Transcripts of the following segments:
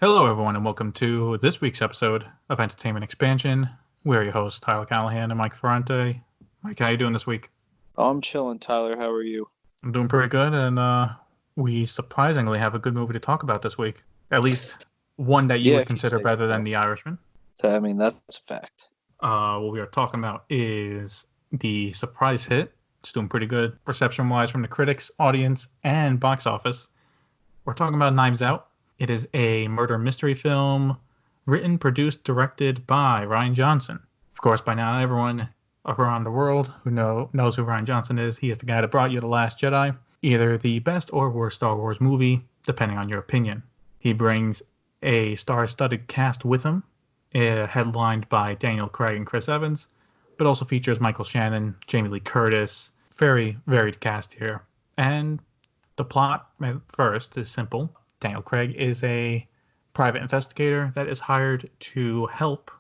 Hello, everyone, and welcome to this week's episode of Entertainment Expansion. We're your hosts, Tyler Callahan and Mike Ferrante. Mike, how you doing this week? I'm chilling, Tyler. How are you? I'm doing pretty good, and we surprisingly have a good movie to talk about this week. At least one that you Yeah, would if you consider say better than so. The Irishman. That's a fact. What we are talking about is the surprise hit. It's doing pretty good reception-wise from the critics, audience, and box office. We're talking about Knives Out. It is a murder mystery film written, produced, directed by Rian Johnson. Of course, by now everyone around the world who knows who Rian Johnson is. He is the guy that brought you The Last Jedi, either the best or worst Star Wars movie, depending on your opinion. He brings a star-studded cast with him, headlined by Daniel Craig and Chris Evans, but also features Michael Shannon, Jamie Lee Curtis. Very varied cast here. And the plot, at first, is simple. Daniel Craig is a private investigator that is hired to help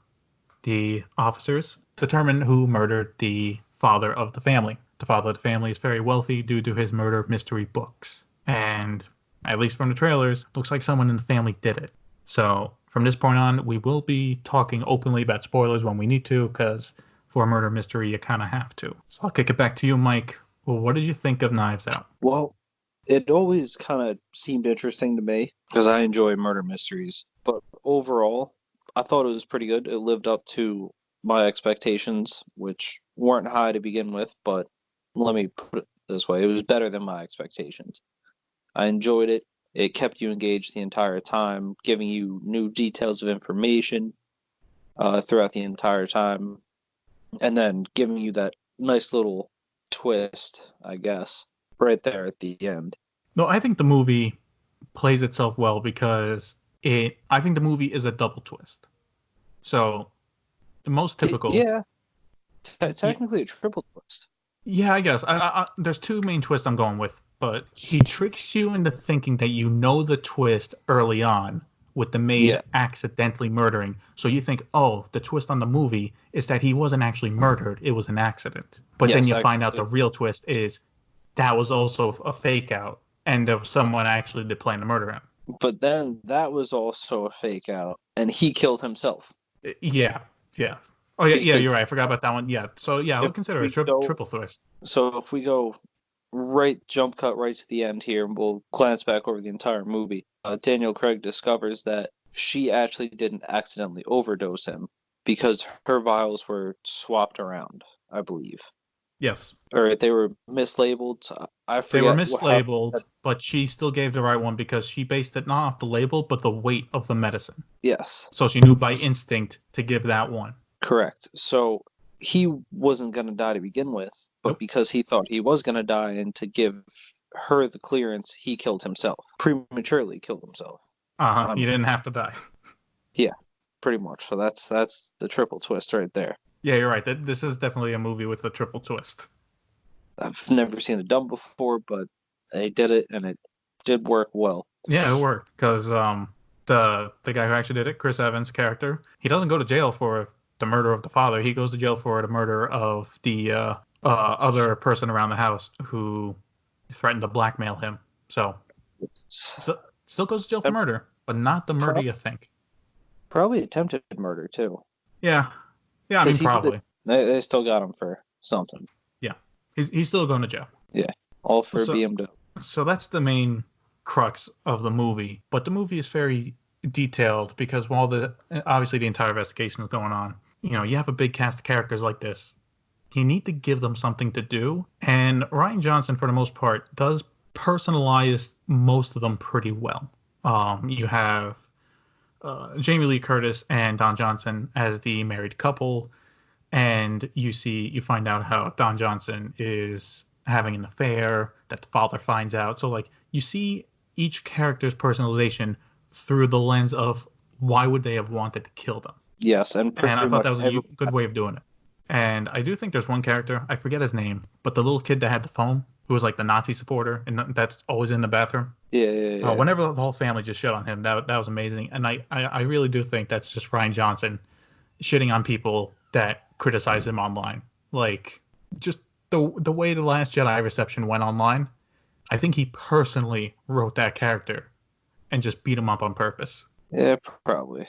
the officers determine who murdered the father of the family. The father of the family is very wealthy due to his murder mystery books. And, at least from the trailers, looks like someone in the family did it. So, from this point on, we will be talking openly about spoilers when we need to, because for a murder mystery, you kind of have to. So I'll kick it back to you, Mike. Well, what did you think of Knives Out? Well, it always kind of seemed interesting to me because I enjoy murder mysteries. But overall, I thought it was pretty good. It lived up to my expectations, which weren't high to begin with, but let me put it this way. It was better than my expectations. I enjoyed it. It kept you engaged the entire time, giving you new details of information throughout the entire time, and then giving you that nice little twist, I guess, right there at the end. No, I think the movie plays itself well because I think the movie is a double twist. So the most typical. Yeah, y- technically a triple twist. Yeah, I guess. There's two main twists I'm going with, but he tricks you into thinking that you know the twist early on with the maid Yeah, accidentally murdering. So you think, oh, the twist on the movie is that he wasn't actually murdered, it was an accident. But then yes, you find out the actually. real twist is that was also a fake out and there was someone actually did plan to murder him. But then that was also a fake out, and he killed himself. Yeah, yeah. Oh yeah, you're Because right. I forgot about that one. Yeah. So yeah, I if would consider it a we go, triple twist. if we go jump cut right to the end here, and we'll glance back over the entire movie. Daniel Craig discovers that she actually didn't accidentally overdose him because her vials were swapped around, I believe, Yes, or they were mislabeled. I they were forget how. mislabeled, but she still gave the right one because she based it not off the label, but the weight of the medicine. Yes, So she knew by instinct to give that one. correct. So he wasn't going to die to begin with, but Nope. because he thought he was going to die and to give her the clearance, he killed himself. Prematurely killed himself. I You mean, didn't have to die. yeah, pretty much. So that's the triple twist right there. Yeah, you're right. This is definitely a movie with a triple twist. I've never seen it done before, but they did it and it did work well. Yeah, it worked because the guy who actually did it, Chris Evans' character, he doesn't go to jail for the murder of the father. He goes to jail for the murder of the other person around the house who threatened to blackmail him. So, so still goes to jail for And murder, but not the murder pro- you think. probably attempted murder too, Yeah, yeah. I because mean, he did it. probably. They still got him for something. Yeah, he's still going to jail. Yeah, all for So BMW. so that's the main crux of the movie. But the movie is very detailed because while the obviously the entire investigation is going on, you have a big cast of characters like this. You need to give them something to do, and Rian Johnson, for the most part, does personalize most of them pretty well. You have Jamie Lee Curtis and Don Johnson as the married couple, and you find out how Don Johnson is having an affair that the father finds out. So like you see each character's personalization through the lens of why would they have wanted to kill them. Yes, and And I pretty thought much that was a every. good way of doing it. And I do think there's one character, I forget his name, but the little kid that had the phone, who was like the Nazi supporter and that's always in the bathroom. Yeah, yeah, yeah. Whenever the whole family just shit on him, that was amazing. And I really do think that's just Rian Johnson shitting on people that criticize him online. Like just the way the Last Jedi reception went online, I think he personally wrote that character and just beat him up on purpose. Yeah, probably.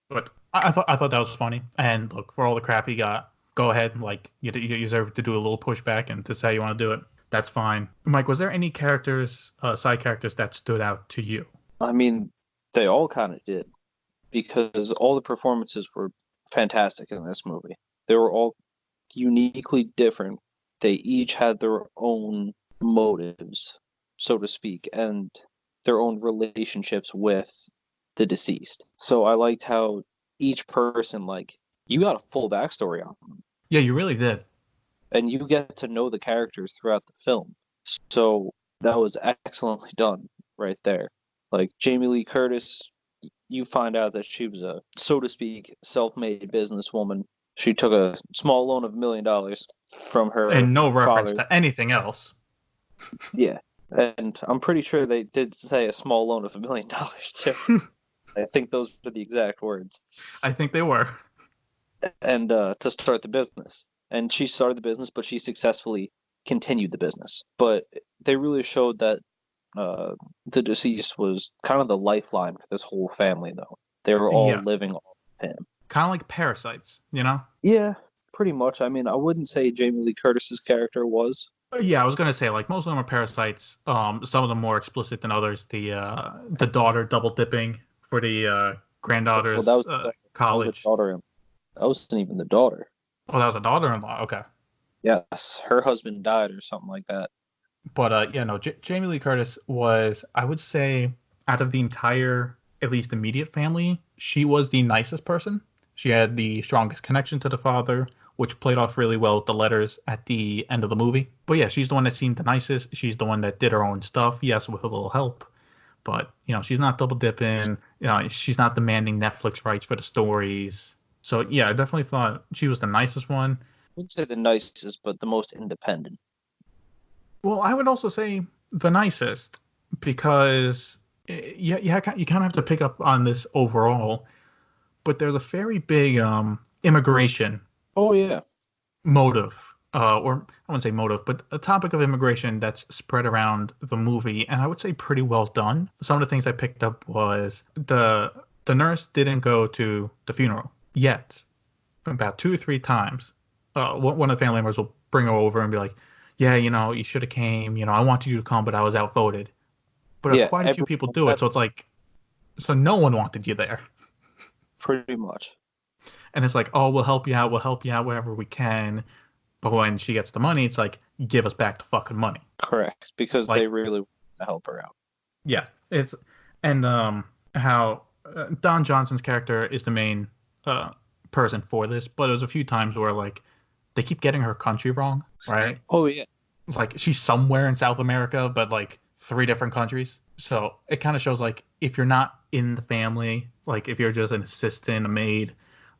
But I thought that was funny. And look, for all the crap he got, go ahead. Like you deserve to do a little pushback and to say you want to do it. That's fine. Mike, was there any characters, side characters that stood out to you? I mean, they all kind of did because all the performances were fantastic in this movie. They were all uniquely different. They each had their own motives, so to speak, and their own relationships with the deceased. So I liked how each person, like, you got a full backstory on them, Yeah, you really did. and you get to know the characters throughout the film. So that was excellently done right there. Like Jamie Lee Curtis, you find out that she was a, so to speak, self-made businesswoman. She took a small loan of $1 million from her And no reference father. to anything else. Yeah, and I'm pretty sure they did say a small loan of $1 million too. I think those were the exact words. I think they were. And to start the business, and she started the business, but she successfully continued the business. But they really showed that uh, the deceased was kind of the lifeline for this whole family, though. They were all Yes. living off of him. Kind of like Parasites, you know? Yeah, pretty much. I mean, I wouldn't say Jamie Lee Curtis's character was. Yeah, I was gonna say like most of them are parasites. Some of them more explicit than others. The daughter double dipping for the Well, that granddaughter's was the second. That was the college. daughter. That wasn't even the daughter. Oh, that was a daughter-in-law. Okay, Yes, her husband died or something like that. but yeah, no. Jamie Lee Curtis was, I would say, out of the entire, at least immediate family, she was the nicest person. She had the strongest connection to the father, which played off really well with the letters at the end of the movie. But yeah, she's the one that seemed the nicest. She's the one that did her own stuff, yes, with a little help. But she's not double dipping. She's not demanding Netflix rights for the stories. So yeah, I definitely thought she was the nicest one. I wouldn't say the nicest, but the most independent. Well, I would also say the nicest because you kind of have to pick up on this overall. But there's a very big immigration Oh yeah, motive, or I wouldn't say motive, but a topic of immigration that's spread around the movie, and I would say pretty well done. Some of the things I picked up was the nurse didn't go to the funeral yet. About 2 or 3 times, one of the family members will bring her over and be like, "Yeah, you should have came. I wanted you to come, but I was outvoted." But yeah. quite a few Everyone people was do it, that so it's like, so no one wanted you there. pretty much And it's like, oh, we'll help you out wherever we can. But when she gets the money, it's like, give us back the fucking money. correct because they Like, really want to help her out. yeah, it's and how Don Johnson's character is the main uh person for this, but there's a few times where like they keep getting her country wrong, right? Oh yeah, Like she's somewhere in South America, but like 3 different countries. So it kind of shows like if you're not in the family, like if you're just an assistant, a maid,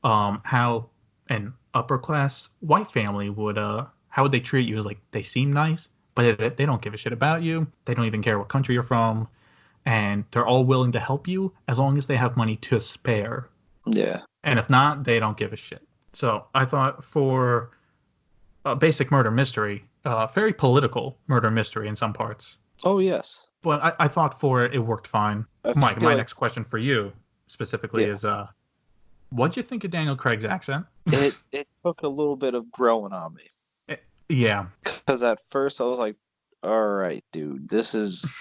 how an upper class white family would how would they treat you? Is like they seem nice, but they don't give a shit about you. They don't even care what country you're from, and they're all willing to help you as long as they have money to spare. yeah. And if not, they don't give a shit. So I thought for a basic murder mystery, very political murder mystery in some parts. Oh yes. But I thought for it, it worked fine. I Mike, feel my like next question for you specifically yeah. is, what'd you think of Daniel Craig's accent? It took a little bit of growing on me Yeah, because at first I was like, all right, dude, this is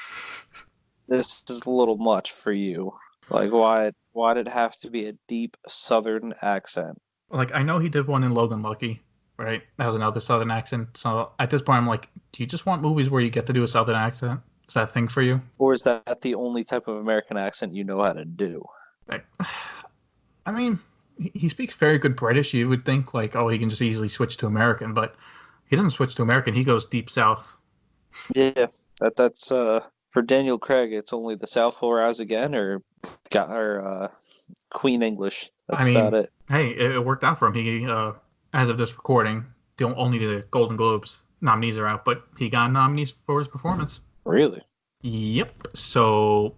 a little much for you. Like why did it have to be a deep Southern accent? like I know he did one in Logan Lucky, right? That was another Southern accent. So at this point, I'm like, do you just want movies where you get to do a Southern accent? Is that a thing for you? Or is that the only type of American accent you know how to do? Like, I mean, he speaks very good British. You would think like, oh, he can just easily switch to American, but he doesn't switch to American. He goes deep south. Yeah, that's for Daniel Craig. It's only the South Rise again, or got or Queen English. I That's about mean, it. hey, it worked out for him. He, as of this recording, only the Golden Globes nominees are out, but he got nominees for his performance. Really? Yep. So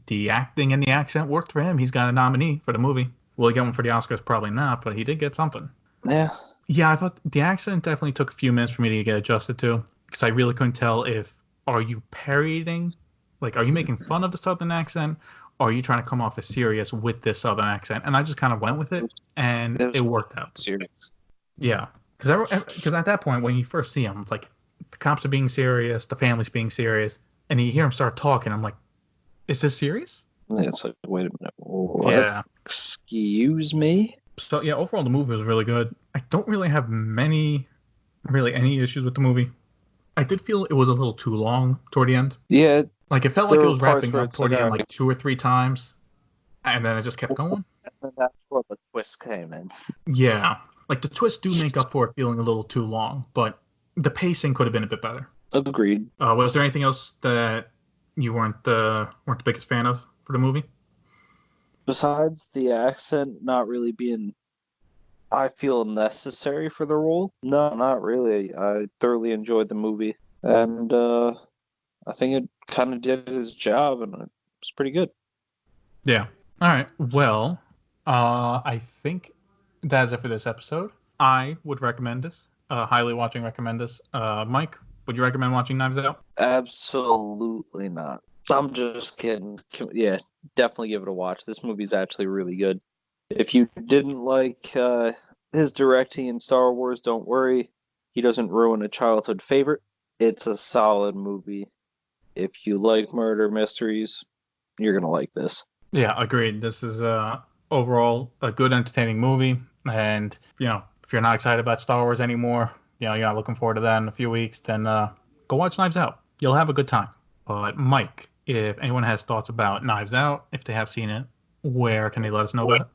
the acting and the accent worked for him. He's got a nominee for the movie. Will he get one for the Oscars? Probably not, but he did get something. Yeah. Yeah, I thought the accent definitely took a few minutes for me to get adjusted to because I really couldn't tell if are you parodying, like, are you making fun of the Southern accent, or are you trying to come off as serious with this southern accent? And I just kind of went with it, and It it was worked out. serious. Yeah, because at that point when you first see him, it's like the cops are being serious, the family's being serious, and you hear him start talking. I'm like, is this serious? And it's like, wait a minute, what? Yeah. Excuse me? So yeah, overall the movie was really good. I don't really have any issues with the movie. I did feel it was a little too long toward the end. Yeah, Like it felt there like it were was parts wrapping where up it's like, toward the all end like right, 2 or 3 times, and then it just kept going. and that's where the twist came in. Yeah, like the twists do make up for it feeling a little too long, but the pacing could have been a bit better. Agreed. Was there anything else that you weren't the biggest fan of for the movie? Besides the accent not really being, I feel, necessary for the role, no, not really. I thoroughly enjoyed the movie, and I think it kind of did its job, and it was pretty good. Yeah. All right. Well, I think that's it for this episode. I would recommend this. Recommend this. Mike, would you recommend watching Knives Out? Absolutely not. I'm just kidding. Yeah, definitely give it a watch. This movie's actually really good. If you didn't like his directing in Star Wars, don't worry. He doesn't ruin a childhood favorite. It's a solid movie. If you like murder mysteries, you're gonna like this. Yeah, agreed. This is overall a good, entertaining movie. And if you're not excited about Star Wars anymore, you're not looking forward to that in a few weeks, then go watch Knives Out. You'll have a good time. But Mike, if anyone has thoughts about Knives Out, if they have seen it, where can they let us know about it?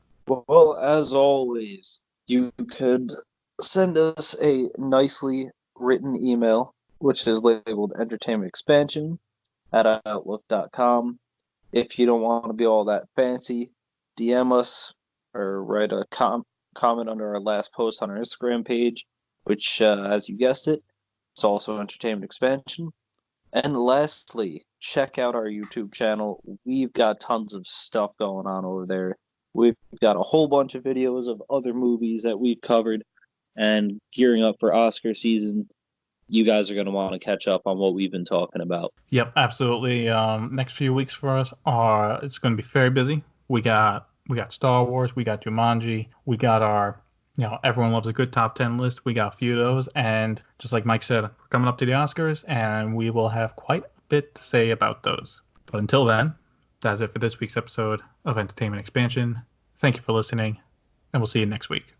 Well, as always, you could send us a nicely written email, which is labeled Entertainment Expansion at Outlook.com. If you don't want to be all that fancy, DM us or write a comment under our last post on our Instagram page, which, as you guessed it, it's also Entertainment Expansion. And lastly, check out our YouTube channel. We've got tons of stuff going on over there. We've got a whole bunch of videos of other movies that we've covered and gearing up for Oscar season. You guys are going to want to catch up on what we've been talking about. Yep, absolutely. Next few weeks for us are it's going to be very busy. We got Star Wars, we got Jumanji, we got our everyone loves a good top 10 list. We got a few of those, and just like Mike said, we're coming up to the Oscars, and we will have quite a bit to say about those. But until then, that's it for this week's episode of Entertainment Expansion. Thank you for listening, and we'll see you next week.